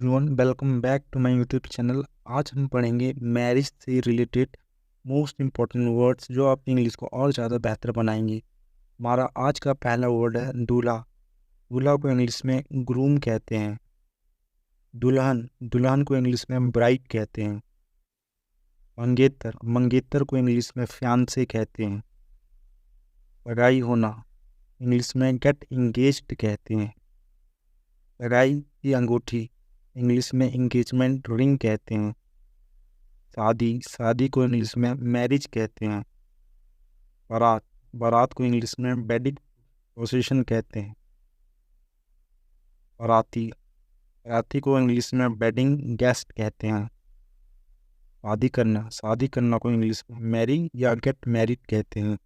Everyone, welcome back to my YouTube channel. आज हम पढ़ेंगे मैरिज से रिलेटेड मोस्ट इम्पॉर्टेंट वर्ड्स जो आपकी इंग्लिश को और ज़्यादा बेहतर बनाएंगे। हमारा आज का पहला वर्ड है दूल्हा। दूल्हा को इंग्लिश में ग्रूम कहते हैं। दुल्हन दुल्हन को इंग्लिश में ब्राइड कहते हैं। मंगेतर मंगेतर को इंग्लिश में फियांसे कहते हैं। सगाई होना इंग्लिश में गेट इंगेज्ड कहते हैं। सगाई की अंगूठी इंग्लिश में इंगेजमेंट रिंग कहते हैं। शादी शादी को इंग्लिश में मैरिज कहते हैं। बारात बारात को इंग्लिश में वेडिंग प्रोसेशन कहते हैं। बाराती बाराती को इंग्लिश में वेडिंग गेस्ट कहते हैं। शादी करना को इंग्लिश में मैरी या गेट मैरिड कहते हैं।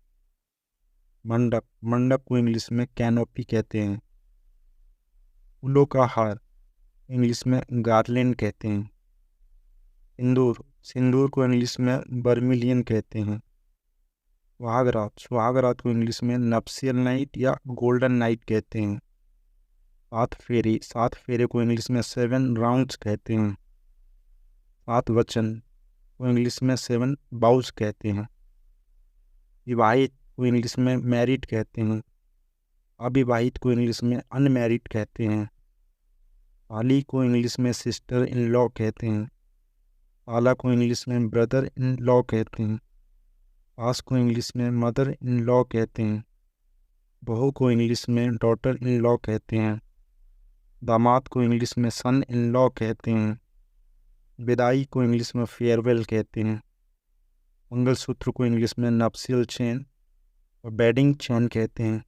मंडप मंडप को इंग्लिश में कैनोपी कहते हैं। फूलों का हार इंग्लिश में गार्लैंड कहते हैं। सिंदूर सिंदूर को इंग्लिश में बर्मिलियन कहते हैं। सुहागरात को इंग्लिश में नप्सियल नाइट या गोल्डन नाइट कहते हैं। सात फेरे को इंग्लिश में 7 राउंड्स कहते हैं। सात वचन को इंग्लिश में 7 बाउज कहते हैं। विवाहित को इंग्लिश में मैरिड कहते हैं। अविवाहित को इंग्लिश में अनमैरिड कहते हैं। साली को इंग्लिश में सिस्टर इन लॉ कहते हैं। साला को इंग्लिश में ब्रदर इन लॉ कहते हैं। सास को इंग्लिश में मदर इन लॉ कहते हैं। बहू को इंग्लिश में डॉटर इन लॉ कहते हैं। दामाद को इंग्लिश में सन इन लॉ कहते हैं। विदाई को इंग्लिश में फेयरवेल कहते हैं। मंगलसूत्र को इंग्लिश में नप्सियल चेन और वेडिंग चेन कहते हैं।